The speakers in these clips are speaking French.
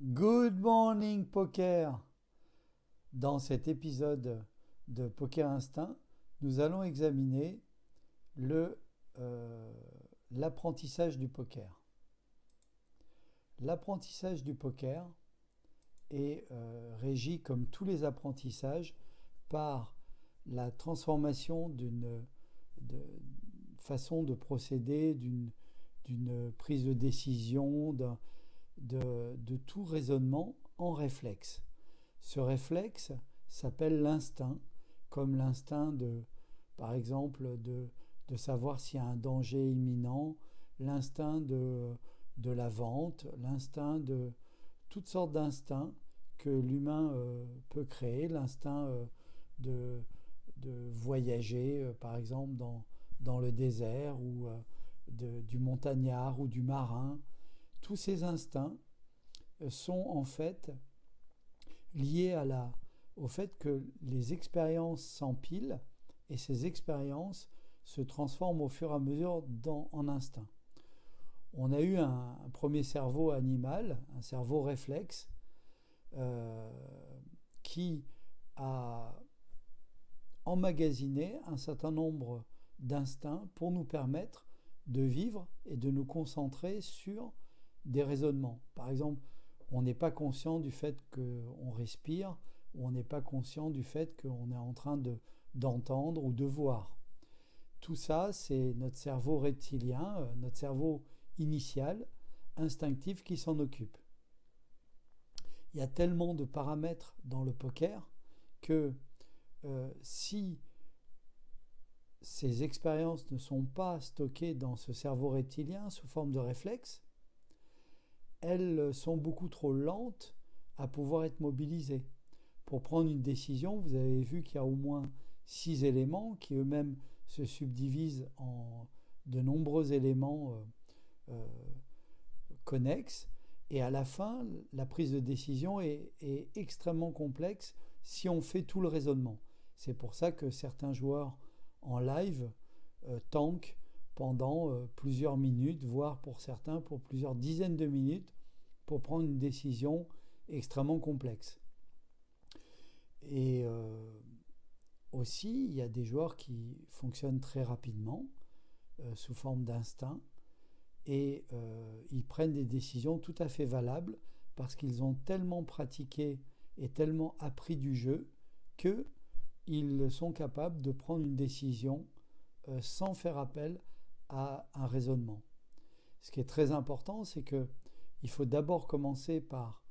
Good morning poker. Dans cet épisode de Poker Instinct, nous allons examiner le, euh, l'apprentissage du poker. L'apprentissage du poker est régi, comme tous les apprentissages, par la transformation d'une façon de procéder, d'une prise de décision, de tout raisonnement en réflexe. Ce réflexe s'appelle l'instinct, comme l'instinct par exemple, de savoir s'il y a un danger imminent, l'instinct de la vente, l'instinct de toutes sortes d'instincts que l'humain peut créer, l'instinct de, de voyager, par exemple, dans le désert, ou du montagnard ou du marin. Tous ces instincts sont en fait liés au fait que les expériences s'empilent et ces expériences se transforment au fur et à mesure en instinct. On a eu un premier cerveau animal, un cerveau réflexe, euh, qui a emmagasiné un certain nombre d'instincts pour nous permettre de vivre et de nous concentrer sur des raisonnements. Par exemple, on n'est pas conscient du fait qu'on respire, ou on n'est pas conscient du fait qu'on est en train d'entendre ou de voir. Tout ça, c'est notre cerveau reptilien, notre cerveau initial, instinctif, qui s'en occupe. Il y a tellement de paramètres dans le poker que si ces expériences ne sont pas stockées dans ce cerveau reptilien sous forme de réflexe, elles sont beaucoup trop lentes à pouvoir être mobilisées. Pour prendre une décision, vous avez vu qu'il y a au moins 6 éléments qui eux-mêmes se subdivisent en de nombreux éléments euh, connexes. Et à la fin, la prise de décision est extrêmement complexe si on fait tout le raisonnement. C'est pour ça que certains joueurs en live tankent pendant plusieurs minutes, voire pour certains pour plusieurs dizaines de minutes, pour prendre une décision extrêmement complexe. Et aussi, il y a des joueurs qui fonctionnent très rapidement, sous forme d'instinct, et ils prennent des décisions tout à fait valables parce qu'ils ont tellement pratiqué et tellement appris du jeu qu'ils sont capables de prendre une décision sans faire appel à un raisonnement. Ce qui est très important, c'est qu'il faut d'abord commencer par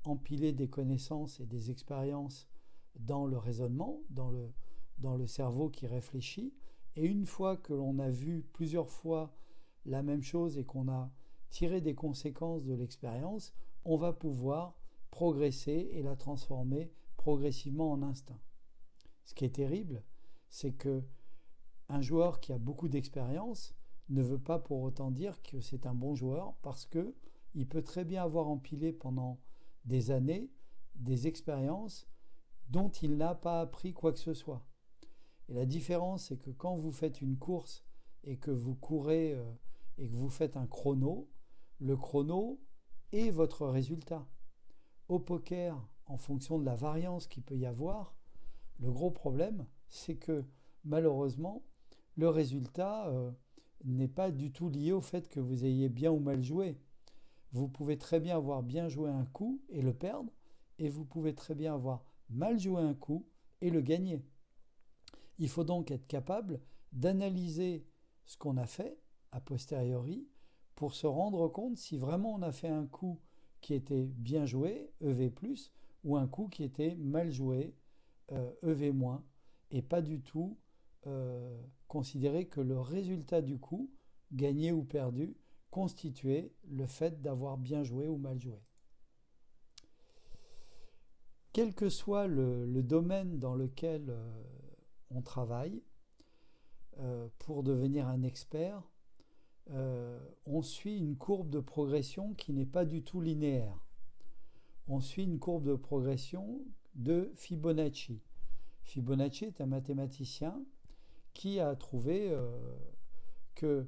empiler des connaissances et des expériences dans le raisonnement, dans le cerveau qui réfléchit. Et une fois que l'on a vu plusieurs fois la même chose et qu'on a tiré des conséquences de l'expérience, on va pouvoir progresser et la transformer progressivement en instinct. Ce qui est terrible, c'est que un joueur qui a beaucoup d'expérience ne veut pas pour autant dire que c'est un bon joueur, parce que il peut très bien avoir empilé pendant des années des expériences dont il n'a pas appris quoi que ce soit. Et la différence, c'est que quand vous faites une course et que vous courez et que vous faites un chrono, le chrono est votre résultat. Au poker, en fonction de la variance qu'il peut y avoir, le gros problème, c'est que malheureusement, le résultat n'est pas du tout lié au fait que vous ayez bien ou mal joué. Vous pouvez très bien avoir bien joué un coup et le perdre, et vous pouvez très bien avoir mal joué un coup et le gagner. Il faut donc être capable d'analyser ce qu'on a fait a posteriori pour se rendre compte si vraiment on a fait un coup qui était bien joué, EV+, ou un coup qui était mal joué, EV-, et pas du tout considérer que le résultat du coup, gagné ou perdu, constituait le fait d'avoir bien joué ou mal joué. Quel que soit le domaine dans lequel on travaille, pour devenir un expert, on suit une courbe de progression qui n'est pas du tout linéaire. On suit une courbe de progression de Fibonacci. Fibonacci est un mathématicien qui a trouvé que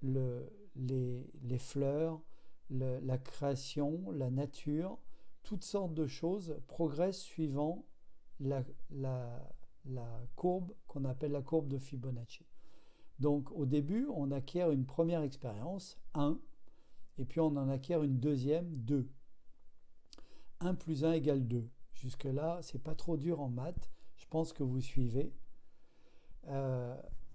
les fleurs, la création, la nature, toutes sortes de choses progressent suivant la, la courbe qu'on appelle la courbe de Fibonacci. Donc au début, on acquiert une première expérience, 1, et puis on en acquiert une deuxième, 2. 1 plus 1 égale 2. Jusque-là, c'est pas trop dur en maths, je pense que vous suivez.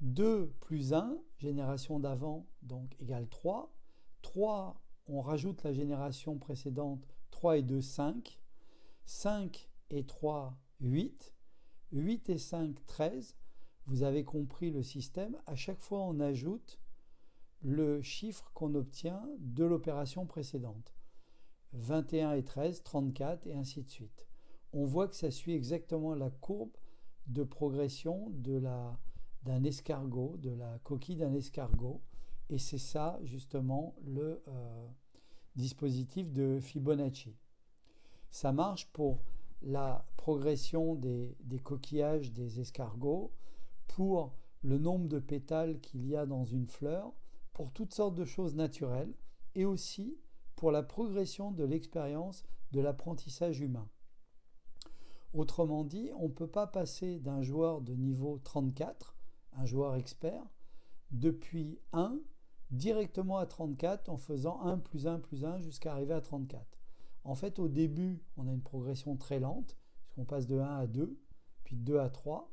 2 plus 1, génération d'avant, donc égale 3. 3, on rajoute la génération précédente, 3 et 2, 5. 5 et 3, 8. 8 et 5, 13. Vous avez compris le système. À chaque fois, on ajoute le chiffre qu'on obtient de l'opération précédente. 21 et 13, 34 et ainsi de suite. On voit que ça suit exactement la courbe de progression d'un escargot, de la coquille d'un escargot. Et c'est ça, justement, le dispositif de Fibonacci. Ça marche pour la progression des coquillages des escargots, pour le nombre de pétales qu'il y a dans une fleur, pour toutes sortes de choses naturelles, et aussi pour la progression de l'expérience de l'apprentissage humain. Autrement dit, on ne peut pas passer d'un joueur de niveau 34, un joueur expert, depuis 1 directement à 34 en faisant 1 plus 1 plus 1 jusqu'à arriver à 34. En fait, au début, on a une progression très lente, puisqu'on passe de 1 à 2, puis de 2 à 3.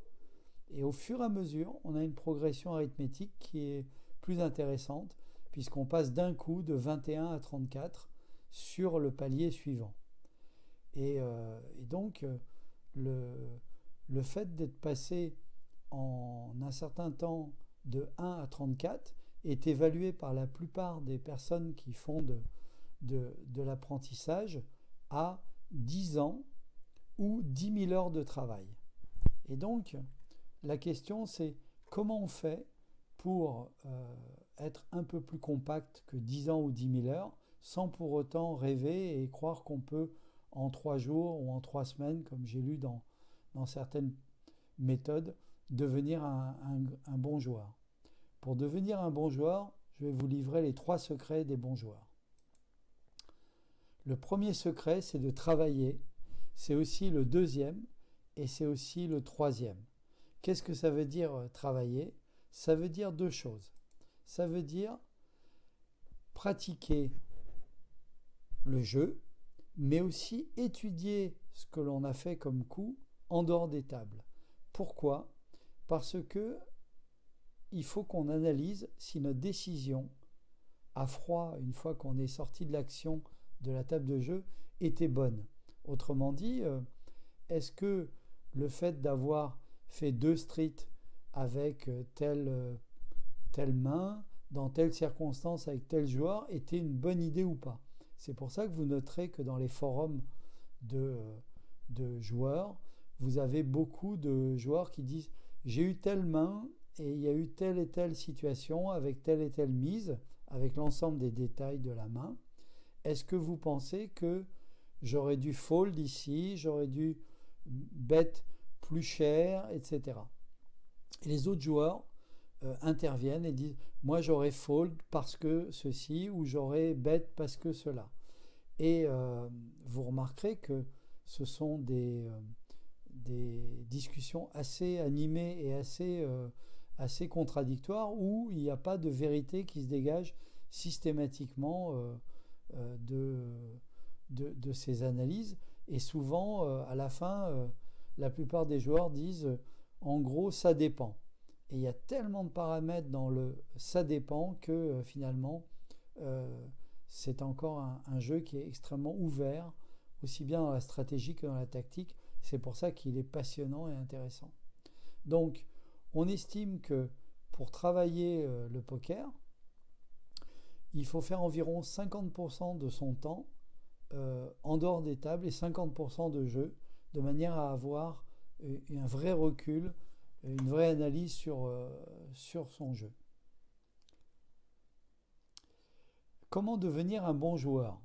Et au fur et à mesure, on a une progression arithmétique qui est plus intéressante, puisqu'on passe d'un coup de 21 à 34 sur le palier suivant. Et donc, le fait d'être passé en un certain temps de 1 à 34 est évalué par la plupart des personnes qui font de l'apprentissage à 10 ans ou 10 000 heures de travail. Et donc, la question c'est comment on fait pour être un peu plus compact que 10 ans ou 10 000 heures sans pour autant rêver et croire qu'on peut en 3 jours ou en 3 semaines, comme j'ai lu dans certaines méthodes, devenir un bon joueur. Pour devenir un bon joueur, je vais vous livrer les 3 secrets des bons joueurs. Le premier secret, c'est de travailler. C'est aussi le deuxième et c'est aussi le troisième. Qu'est-ce que ça veut dire travailler ? Ça veut dire 2 choses. Ça veut dire pratiquer le jeu, mais aussi étudier ce que l'on a fait comme coup en dehors des tables. Pourquoi ? Parce que il faut qu'on analyse si notre décision, à froid, une fois qu'on est sorti de l'action de la table de jeu, était bonne. Autrement dit, est-ce que le fait d'avoir fait 2 streets avec telle main, dans telle circonstance, avec tel joueur, était une bonne idée ou pas ? C'est pour ça que vous noterez que dans les forums de joueurs, vous avez beaucoup de joueurs qui disent « j'ai eu telle main et il y a eu telle et telle situation avec telle et telle mise, avec l'ensemble des détails de la main. Est-ce que vous pensez que j'aurais dû fold ici, j'aurais dû bet plus cher, etc. » Et les autres joueurs interviennent et disent « moi j'aurais fold parce que ceci » ou « j'aurais bet parce que cela ». Et vous remarquerez que ce sont des discussions assez animées et assez contradictoires où il n'y a pas de vérité qui se dégage systématiquement de ces analyses. Et souvent, à la fin, la plupart des joueurs disent en gros, ça dépend. Et il y a tellement de paramètres dans le ça dépend que finalement, c'est encore un jeu qui est extrêmement ouvert, aussi bien dans la stratégie que dans la tactique. C'est pour ça qu'il est passionnant et intéressant. Donc, on estime que pour travailler le poker, il faut faire environ 50% de son temps en dehors des tables et 50% de jeu, de manière à avoir un vrai recul, une vraie analyse sur son jeu. Comment devenir un bon joueur ?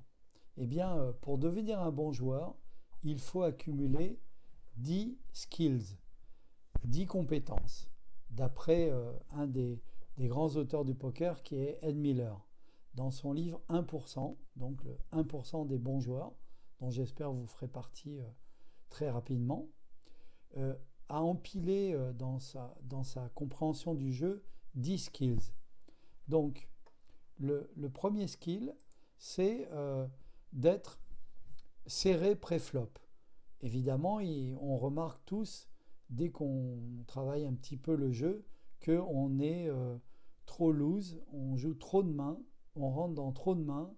Eh bien, pour devenir un bon joueur, il faut accumuler 10 skills, 10 compétences, d'après un des grands auteurs du poker qui est Ed Miller. dans son livre 1%, donc le 1% des bons joueurs, dont j'espère vous ferez partie très rapidement, a empilé dans sa compréhension du jeu 10 skills. Donc, le premier skill, c'est d'être serré pré-flop. Évidemment, on remarque tous, dès qu'on travaille un petit peu le jeu, qu'on est trop loose, on joue trop de mains, on rentre dans trop de mains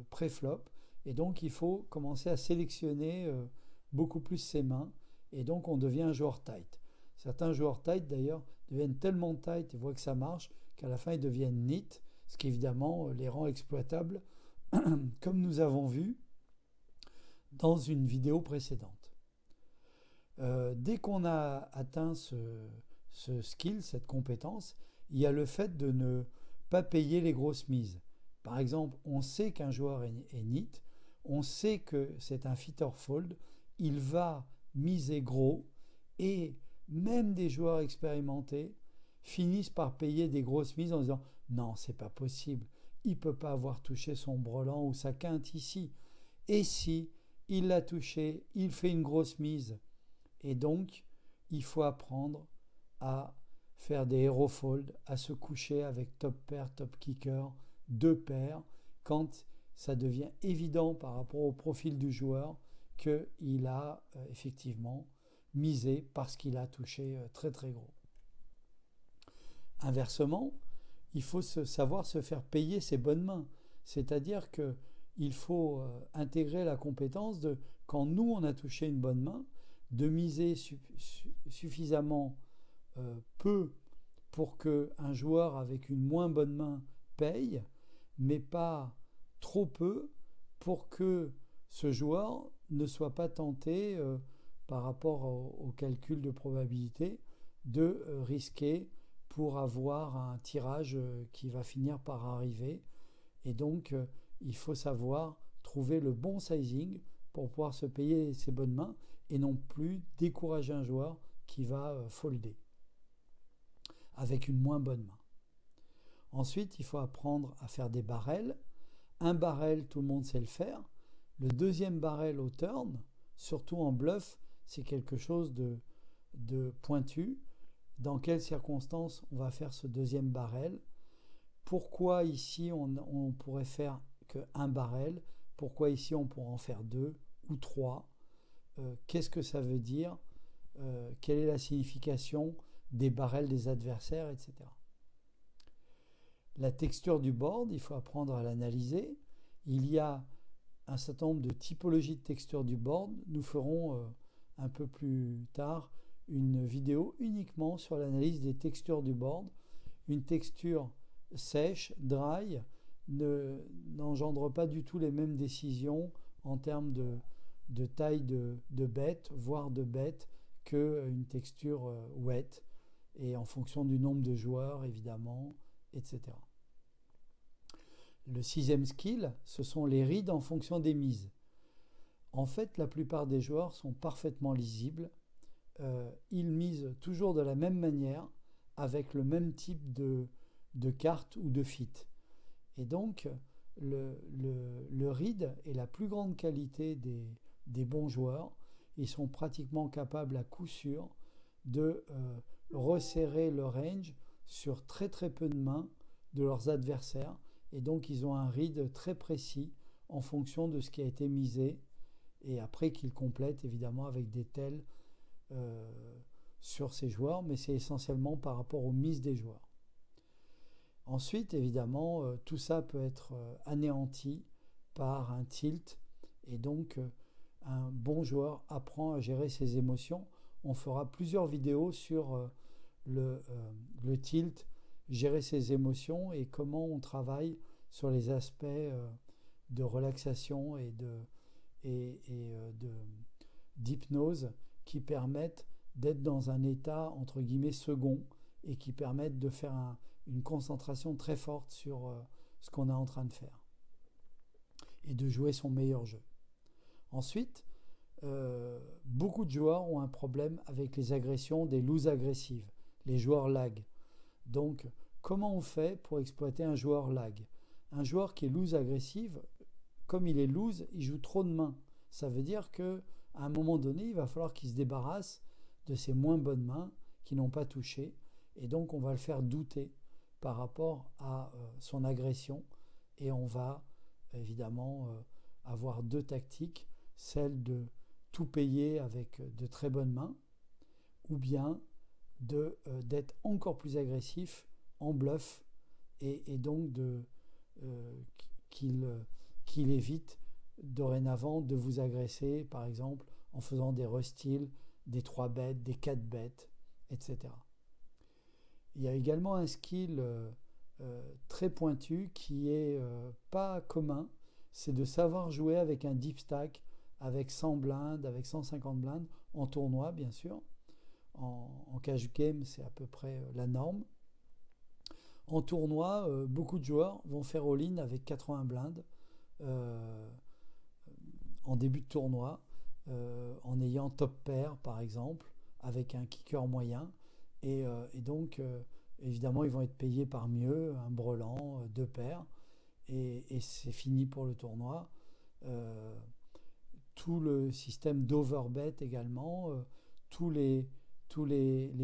pré-flop. Et donc, il faut commencer à sélectionner beaucoup plus ses mains. Et donc, on devient un joueur tight. Certains joueurs tight, d'ailleurs, deviennent tellement tight et voient que ça marche qu'à la fin, ils deviennent neat, ce qui, évidemment, les rend exploitables, comme nous avons vu dans une vidéo précédente. Dès qu'on a atteint ce skill, cette compétence, il y a le fait de ne pas payer les grosses mises. Par exemple, on sait qu'un joueur est neat, on sait que c'est un fit or fold, il va miser gros, et même des joueurs expérimentés finissent par payer des grosses mises en disant « Non, c'est pas possible, il peut pas avoir touché son brelan ou sa quinte ici. Et si il l'a touché, il fait une grosse mise. » Et donc, il faut apprendre à faire des hero fold, à se coucher avec top pair, top kicker, deux paires, quand ça devient évident par rapport au profil du joueur qu'il a effectivement misé parce qu'il a touché très très gros. Inversement, il faut savoir se faire payer ses bonnes mains. C'est-à-dire qu'il faut intégrer la compétence de, quand nous on a touché une bonne main, de miser suffisamment peu pour qu'un joueur avec une moins bonne main paye, mais pas trop peu pour que ce joueur ne soit pas tenté par rapport au calcul de probabilité de risquer pour avoir un tirage qui va finir par arriver. Et donc, il faut savoir trouver le bon sizing pour pouvoir se payer ses bonnes mains et non plus décourager un joueur qui va folder avec une moins bonne main. Ensuite, il faut apprendre à faire des barrels. Un barrel, tout le monde sait le faire. Le deuxième barrel au turn, surtout en bluff, c'est quelque chose de pointu. Dans quelles circonstances on va faire ce deuxième barrel? Pourquoi ici on pourrait faire qu'un barrel? Pourquoi ici on pourrait en faire deux ou trois? Qu'est-ce que ça veut dire? Quelle est la signification des barrels des adversaires, etc. La texture du board, il faut apprendre à l'analyser. Il y a un certain nombre de typologies de texture du board. Nous ferons un peu plus tard une vidéo uniquement sur l'analyse des textures du board. Une texture sèche, dry, n'engendre pas du tout les mêmes décisions en termes de taille de bête, voire de bête, qu'une texture wet, et en fonction du nombre de joueurs, évidemment, etc. Le sixième skill, ce sont les reads en fonction des mises. En fait, la plupart des joueurs sont parfaitement lisibles. Ils misent toujours de la même manière, avec le même type de carte ou de fit. Et donc, le read est la plus grande qualité des bons joueurs. Ils sont pratiquement capables à coup sûr de resserrer le range sur très très peu de mains de leurs adversaires. Et donc, ils ont un read très précis en fonction de ce qui a été misé. Et après qu'ils complètent évidemment avec des tels sur ces joueurs, mais c'est essentiellement par rapport aux mises des joueurs. Ensuite, évidemment, tout ça peut être anéanti par un tilt, et donc un bon joueur apprend à gérer ses émotions. On fera plusieurs vidéos sur le tilt, gérer ses émotions et comment on travaille sur les aspects de relaxation et d'hypnose qui permettent d'être dans un état entre guillemets second et qui permettent de faire une concentration très forte sur ce qu'on est en train de faire et de jouer son meilleur jeu. Ensuite, beaucoup de joueurs ont un problème avec les agressions des looses agressives, les joueurs lag. Donc, comment on fait pour exploiter un joueur lag? un joueur qui est loose agressive, comme il est loose, il joue trop de mains. Ça veut dire qu'à un moment donné, il va falloir qu'il se débarrasse de ses moins bonnes mains qui n'ont pas touché. Et donc, on va le faire douter par rapport à son agression. Et on va évidemment avoir deux tactiques, celle de tout payer avec de très bonnes mains, ou bien d'être encore plus agressif en bluff, et donc qu'il évite dorénavant de vous agresser, par exemple, en faisant des restyles, des 3 bêtes, des 4 bêtes, etc. Il y a également un skill très pointu qui est pas commun, c'est de savoir jouer avec un deep stack, avec 100 blindes, avec 150 blindes, en tournoi bien sûr. En cash game, c'est à peu près la norme. En tournoi, beaucoup de joueurs vont faire all-in avec 80 blindes en début de tournoi, en ayant top pair par exemple, avec un kicker moyen. Et donc, évidemment, ils vont être payés par mieux, un brelan, 2 paires, et c'est fini pour le tournoi. Tout le système d'overbet également, tous les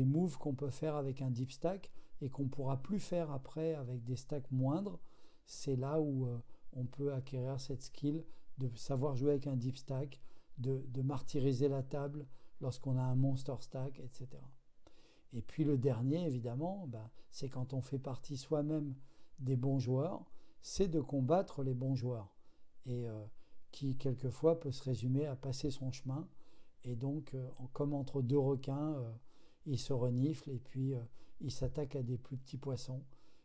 moves qu'on peut faire avec un deep stack et qu'on ne pourra plus faire après avec des stacks moindres, c'est là où on peut acquérir cette skill de savoir jouer avec un deep stack, de martyriser la table lorsqu'on a un monster stack, etc. Et puis le dernier, évidemment, c'est quand on fait partie soi-même des bons joueurs, c'est de combattre les bons joueurs. Et qui, quelquefois, peut se résumer à passer son chemin. Et donc, comme entre deux requins, il se renifle et puis il s'attaque à des plus petits poissons.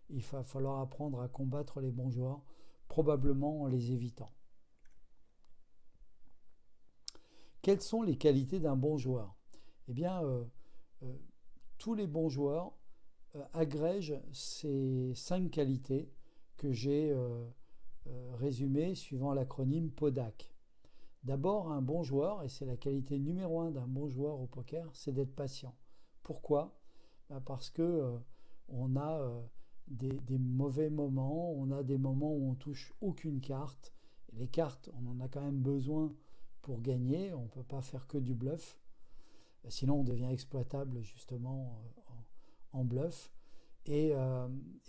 Il va falloir apprendre à combattre les bons joueurs, probablement en les évitant. Quelles sont les qualités d'un bon joueur ? Eh bien, tous les bons joueurs agrègent ces 5 qualités que j'ai résumées suivant l'acronyme PODAC. D'abord, un bon joueur, et c'est la qualité numéro 1 d'un bon joueur au poker, c'est d'être patient. Pourquoi ? Parce que on a des mauvais moments, on a des moments où on touche aucune carte. Et les cartes, on en a quand même besoin pour gagner, on ne peut pas faire que du bluff. Sinon, on devient exploitable justement en bluff. Et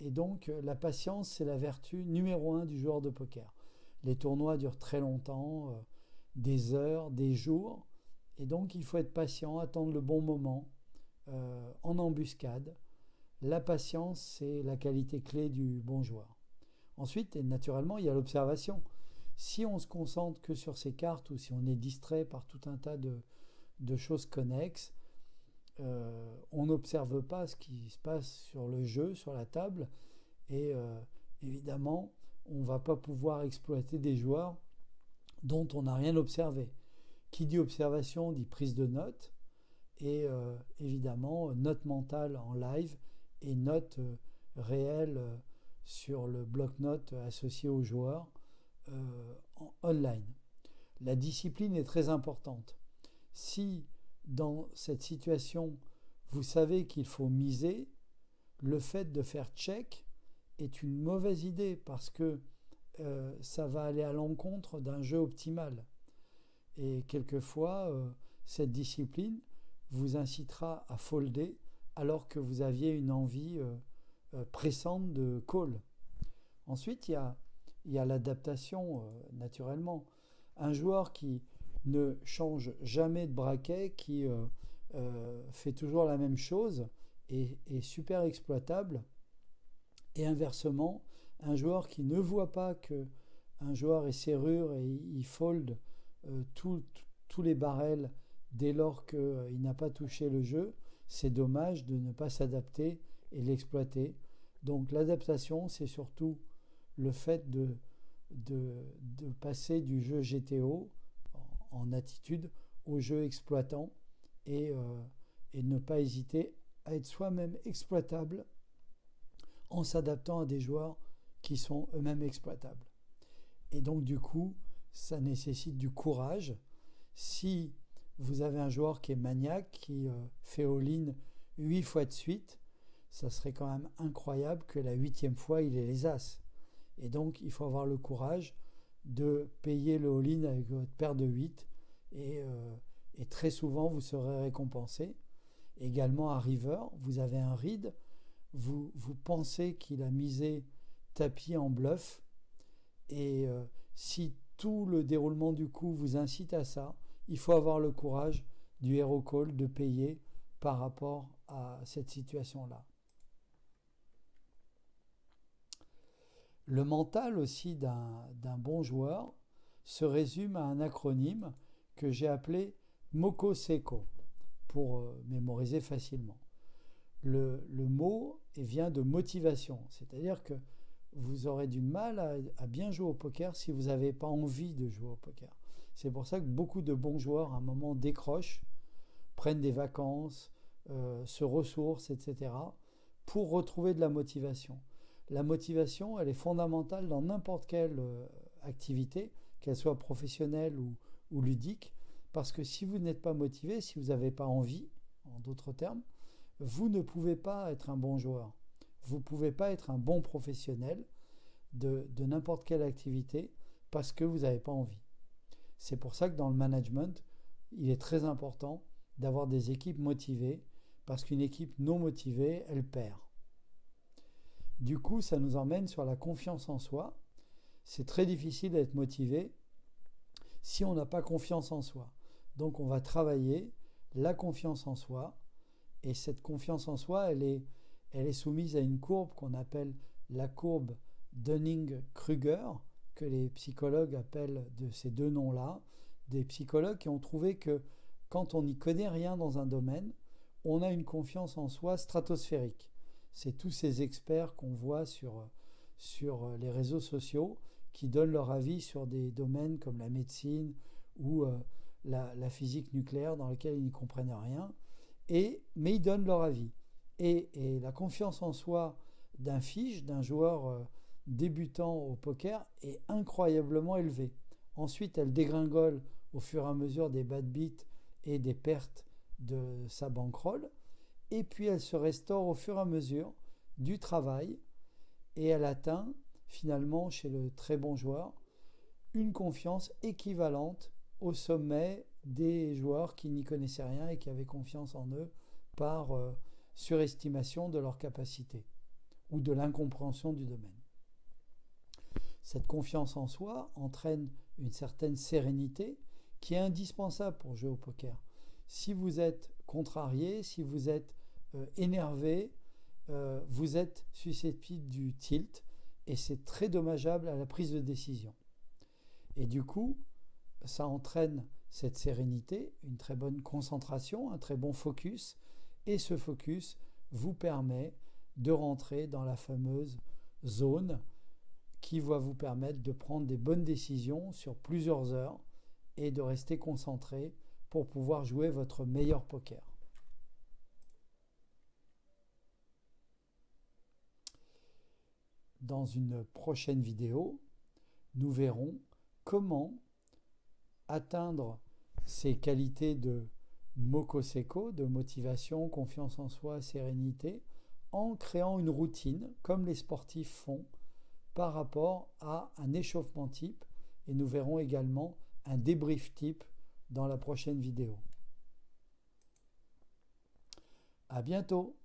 donc, la patience, c'est la vertu numéro 1 du joueur de poker. Les tournois durent très longtemps, des heures, des jours. Et donc, il faut être patient, attendre le bon moment, en embuscade. La patience, c'est la qualité clé du bon joueur. Ensuite, et naturellement, il y a l'observation. Si on se concentre que sur ces cartes ou si on est distrait par tout un tas de choses connexes, on n'observe pas ce qui se passe sur le jeu, sur la table, et évidemment, on ne va pas pouvoir exploiter des joueurs dont on n'a rien observé. Qui dit observation dit prise de notes, et évidemment, notes mentales en live et notes réelles sur le bloc-notes associé aux joueurs en online. La discipline est très importante. Si dans cette situation, vous savez qu'il faut miser, le fait de faire check est une mauvaise idée parce que ça va aller à l'encontre d'un jeu optimal. Et quelquefois, cette discipline vous incitera à folder alors que vous aviez une envie pressante de call. Ensuite, il y a l'adaptation, naturellement. Un joueur qui ne change jamais de braquet, qui fait toujours la même chose, est super exploitable. Et inversement, un joueur qui ne voit pas qu'un joueur est serrure et il fold tous les barrels dès lors qu'il n'a pas touché le jeu, c'est dommage de ne pas s'adapter et l'exploiter. Donc l'adaptation, c'est surtout le fait de passer du jeu GTO en attitude au jeu exploitant et ne pas hésiter à être soi-même exploitable en s'adaptant à des joueurs qui sont eux-mêmes exploitables. Et donc du coup, ça nécessite du courage. Si vous avez un joueur qui est maniaque, qui fait all-in 8 fois de suite, ça serait quand même incroyable que la 8e fois, il ait les as. Et donc, il faut avoir le courage de payer le all-in avec votre paire de 8 et très souvent, vous serez récompensé. Également, à river, vous avez un read, vous pensez qu'il a misé tapis en bluff et si tout le déroulement du coup vous incite à ça, il faut avoir le courage du hero call de payer par rapport à cette situation-là. Le mental aussi d'un bon joueur se résume à un acronyme que j'ai appelé Moko Seiko pour mémoriser facilement. Le mot vient de motivation, c'est-à-dire que vous aurez du mal à bien jouer au poker si vous n'avez pas envie de jouer au poker. C'est pour ça que beaucoup de bons joueurs à un moment décrochent, prennent des vacances, se ressourcent, etc. pour retrouver de la motivation. La motivation, elle est fondamentale dans n'importe quelle activité, qu'elle soit professionnelle ou ludique, parce que si vous n'êtes pas motivé, si vous n'avez pas envie, en d'autres termes, vous ne pouvez pas être un bon joueur. Vous ne pouvez pas être un bon professionnel de n'importe quelle activité parce que vous n'avez pas envie. C'est pour ça que dans le management, il est très important d'avoir des équipes motivées parce qu'une équipe non motivée, elle perd. Du coup, ça nous emmène sur la confiance en soi. C'est très difficile d'être motivé si on n'a pas confiance en soi. Donc on va travailler la confiance en soi et cette confiance en soi, elle est soumise à une courbe qu'on appelle la courbe Dunning-Kruger, que les psychologues appellent de ces deux noms-là, des psychologues qui ont trouvé que quand on n'y connaît rien dans un domaine, on a une confiance en soi stratosphérique. C'est tous ces experts qu'on voit sur les réseaux sociaux qui donnent leur avis sur des domaines comme la médecine ou la physique nucléaire dans lesquels ils n'y comprennent rien, mais ils donnent leur avis. Et la confiance en soi d'un joueur débutant au poker est incroyablement élevée. Ensuite, elle dégringole au fur et à mesure des bad beats et des pertes de sa bankroll. Et puis elle se restaure au fur et à mesure du travail et elle atteint finalement chez le très bon joueur une confiance équivalente au sommet des joueurs qui n'y connaissaient rien et qui avaient confiance en eux par surestimation de leur capacité ou de l'incompréhension du domaine. Cette confiance en soi entraîne une certaine sérénité qui est indispensable pour jouer au poker. Si vous êtes contrarié, si vous êtes énervé, vous êtes susceptible du tilt et c'est très dommageable à la prise de décision. Et du coup, ça entraîne cette sérénité, une très bonne concentration, un très bon focus et ce focus vous permet de rentrer dans la fameuse zone qui va vous permettre de prendre des bonnes décisions sur plusieurs heures et de rester concentré pour pouvoir jouer votre meilleur poker. Dans une prochaine vidéo, nous verrons comment atteindre ces qualités de Moko Seiko, de motivation, confiance en soi, sérénité, en créant une routine, comme les sportifs font, par rapport à un échauffement type. Et nous verrons également un débrief type dans la prochaine vidéo. À bientôt!